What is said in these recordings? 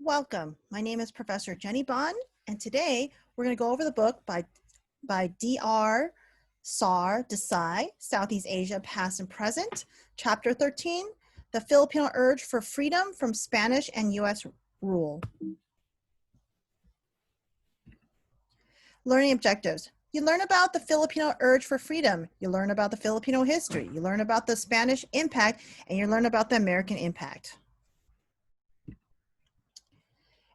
Welcome. My name is Professor Jenny Bond, and today we're going to go over the book by Dr. Desai, Southeast Asia, Past and Present, Chapter 13, The Filipino Urge for Freedom from Spanish and U.S. Rule. Learning objectives. You learn about the Filipino urge for freedom. You learn about the Filipino history. You learn about the Spanish impact, and you learn about the American impact.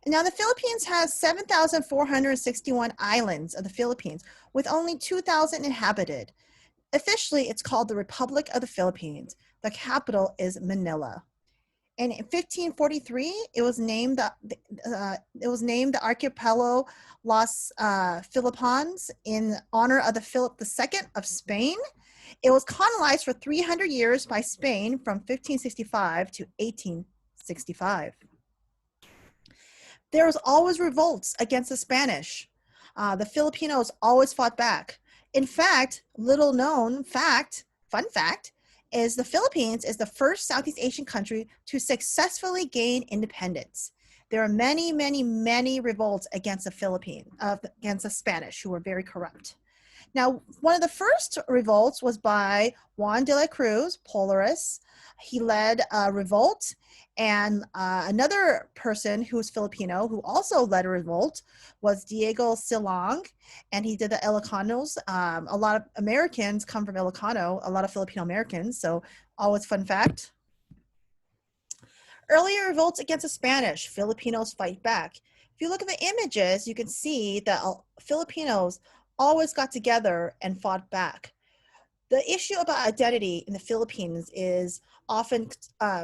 Now, the Philippines has 7,461 islands of the Philippines, with only 2,000 inhabited. Officially, it's called the Republic of the Philippines. The capital is Manila. And in 1543, it was named the archipelago Los Filipinos in honor of the Philip II of Spain. It was colonized for 300 years by Spain from 1565 to 1865. There was always revolts against the Spanish. The Filipinos always fought back. In fact, little known fact, fun fact, is the Philippines is the first Southeast Asian country to successfully gain independence. There are many, many, many revolts against the against the Spanish, who were very corrupt. Now, one of the first revolts was by Juan de la Cruz, Polaris. He led a revolt, and another person who was Filipino who also led a revolt was Diego Silang, and he did the Ilocanos. A lot of Americans come from Ilocano, a lot of Filipino Americans, so always fun fact. Earlier revolts against the Spanish, Filipinos fight back. If you look at the images, you can see that Filipinos always got together and fought back. The issue about identity in the Philippines is often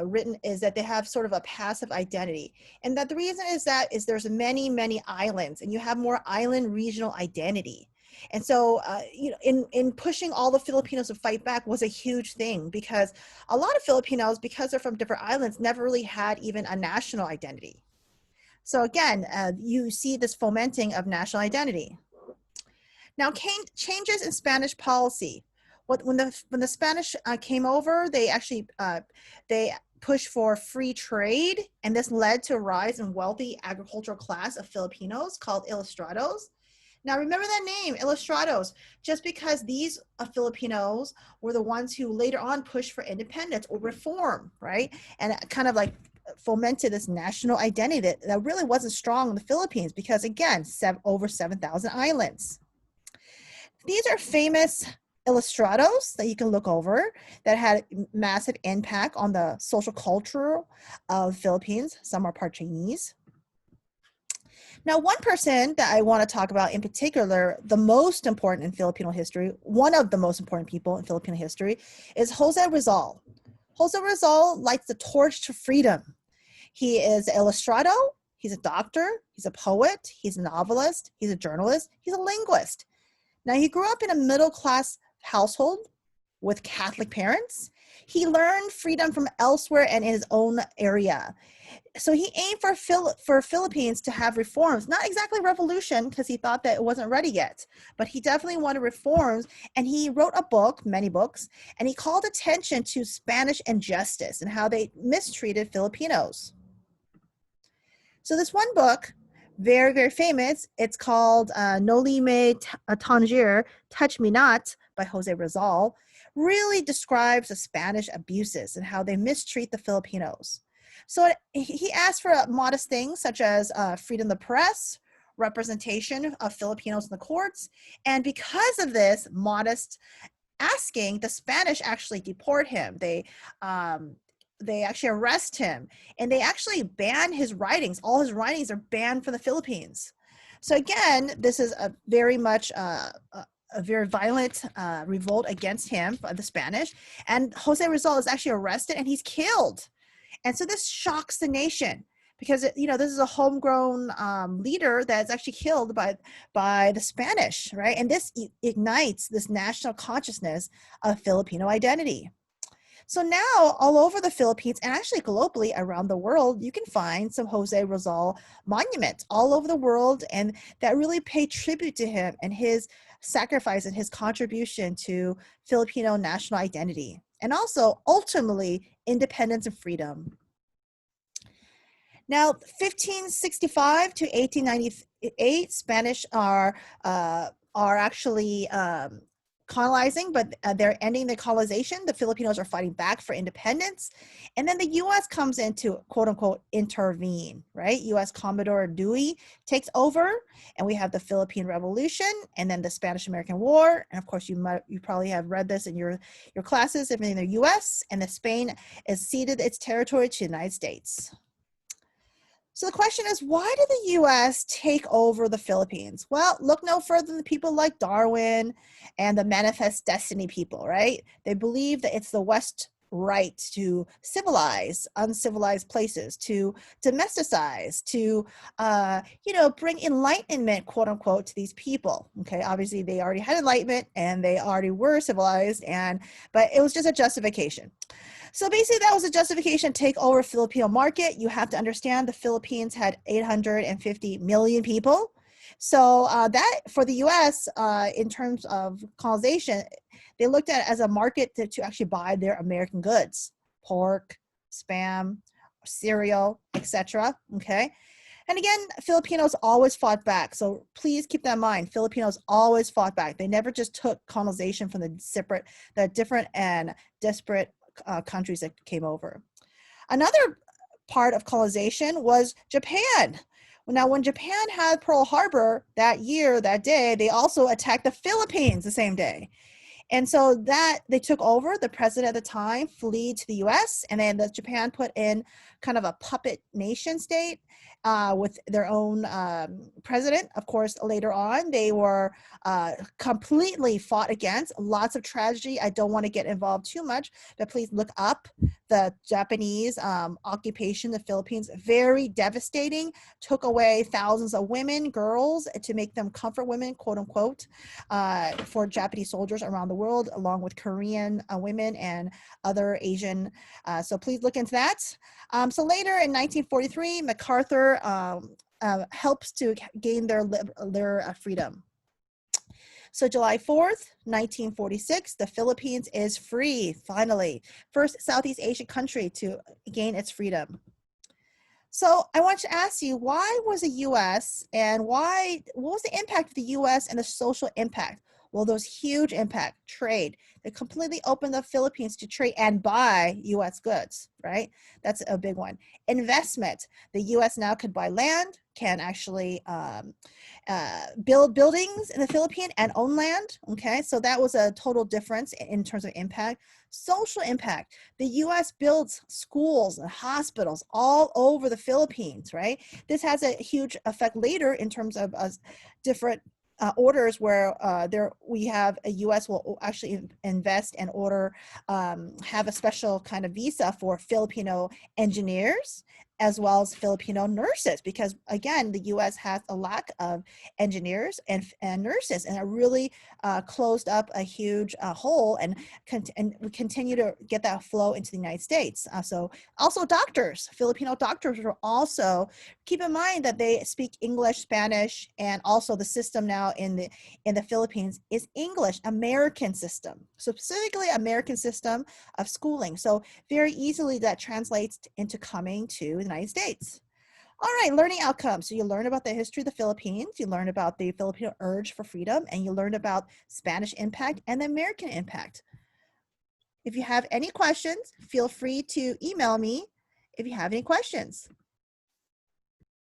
written is that they have sort of a passive identity. And that the reason is that there's many, many islands, and you have more island regional identity. And so, in pushing all the Filipinos to fight back was a huge thing, because a lot of Filipinos, because they're from different islands, never really had even a national identity. So again, you see this fomenting of national identity. Now, changes in Spanish policy. When the Spanish came over, they actually they pushed for free trade, and this led to a rise in wealthy agricultural class of Filipinos called ilustrados. Now, remember that name, ilustrados, just because these Filipinos were the ones who later on pushed for independence or reform, right? And it kind of like fomented this national identity that really wasn't strong in the Philippines because, again, over 7,000 islands. These are famous ilustrados that you can look over that had massive impact on the social culture of Philippines. Some are part Chinese. Now, one person that I want to talk about in particular, the most important in Filipino history, one of the most important people in Filipino history, is Jose Rizal. Jose Rizal lights the torch to freedom. He is an ilustrado, he's a doctor, he's a poet, he's a novelist, he's a journalist, he's a linguist. Now, he grew up in a middle-class household with Catholic parents. He learned freedom from elsewhere and in his own area. So he aimed for Philippines to have reforms, not exactly revolution, because he thought that it wasn't ready yet, but he definitely wanted reforms. And he wrote a book, many books, and he called attention to Spanish injustice and how they mistreated Filipinos. So this one book, very, very famous, it's called Noli Me Tangere, Touch Me Not, by Jose Rizal, really describes the Spanish abuses and how they mistreat the Filipinos. So he asked for modest things such as freedom of the press, representation of Filipinos in the courts, and because of this modest asking, the Spanish actually deport him. They actually arrest him, and they actually ban his writings. All his writings are banned from the Philippines. So again, this is a very much a very violent revolt against him by the Spanish, and Jose Rizal is actually arrested and he's killed. And so this shocks the nation because this is a homegrown leader that's actually killed by the Spanish, right? And this ignites this national consciousness of Filipino identity. So now all over the Philippines and actually globally around the world, you can find some Jose Rizal monuments all over the world, and that really pay tribute to him and his sacrifice and his contribution to Filipino national identity, and also ultimately independence and freedom. Now, 1565 to 1898, Spanish are actually colonizing, but they're ending the colonization. The Filipinos are fighting back for independence. And then the U.S. comes in to, quote unquote, intervene, right? U.S. Commodore Dewey takes over, and we have the Philippine Revolution, and then the Spanish-American War. And of course, you probably have read this in your classes, if in the U.S., and the Spain has ceded its territory to the United States. So the question is, why did the U.S. take over the Philippines? Well, look no further than people like Darwin and the Manifest Destiny people, right? They believe that it's the West's right to civilize uncivilized places, to domesticize, to, bring enlightenment, quote unquote, to these people. Okay, obviously they already had enlightenment and they already were civilized, but it was just a justification. So basically that was a justification to take over Filipino market. You have to understand the Philippines had 850 million people. So that for the US, in terms of colonization, they looked at it as a market to actually buy their American goods, pork, spam, cereal, etc. Okay. And again, Filipinos always fought back. So please keep that in mind. Filipinos always fought back. They never just took colonization from the different and disparate countries that came over. Another part of colonization was Japan. Now, when Japan had Pearl Harbor that day, they also attacked the Philippines the same day. And so that they took over, the president at the time fled to the US, and then Japan put in kind of a puppet nation state with their own president. Of course, later on, they were completely fought against, lots of tragedy. I don't want to get involved too much, but please look up the Japanese occupation of the Philippines. Very devastating, took away thousands of women, girls, to make them comfort women, quote unquote, for Japanese soldiers around the world, along with Korean women and other Asian. So please look into that. So later in 1943, MacArthur helps to gain their freedom. So July 4th, 1946, the Philippines is free, finally. First Southeast Asian country to gain its freedom. So I want to ask you, why was the U.S. and what was the impact of the U.S. and the social impact? Well, those huge impact, trade. They completely opened the Philippines to trade and buy U.S. goods, right? That's a big one. Investment. The U.S. now could buy land, can actually build buildings in the Philippines and own land, okay? So that was a total difference in terms of impact. Social impact. The U.S. builds schools and hospitals all over the Philippines, right? This has a huge effect later in terms of different orders where we have a U.S. will actually invest and order, have a special kind of visa for Filipino engineers as well as Filipino nurses, because again, the U.S. has a lack of engineers and nurses, and it really closed up a huge hole, and we continue to get that flow into the United States. So also doctors, Filipino doctors are also, keep in mind that they speak English, Spanish, and also the system now in the Philippines is English, American system, so specifically American system of schooling. So very easily that translates into coming to the United States. All right, learning outcomes. So you learn about the history of the Philippines, you learn about the Filipino urge for freedom, and you learn about Spanish impact and the American impact. If you have any questions, feel free to email me if you have any questions.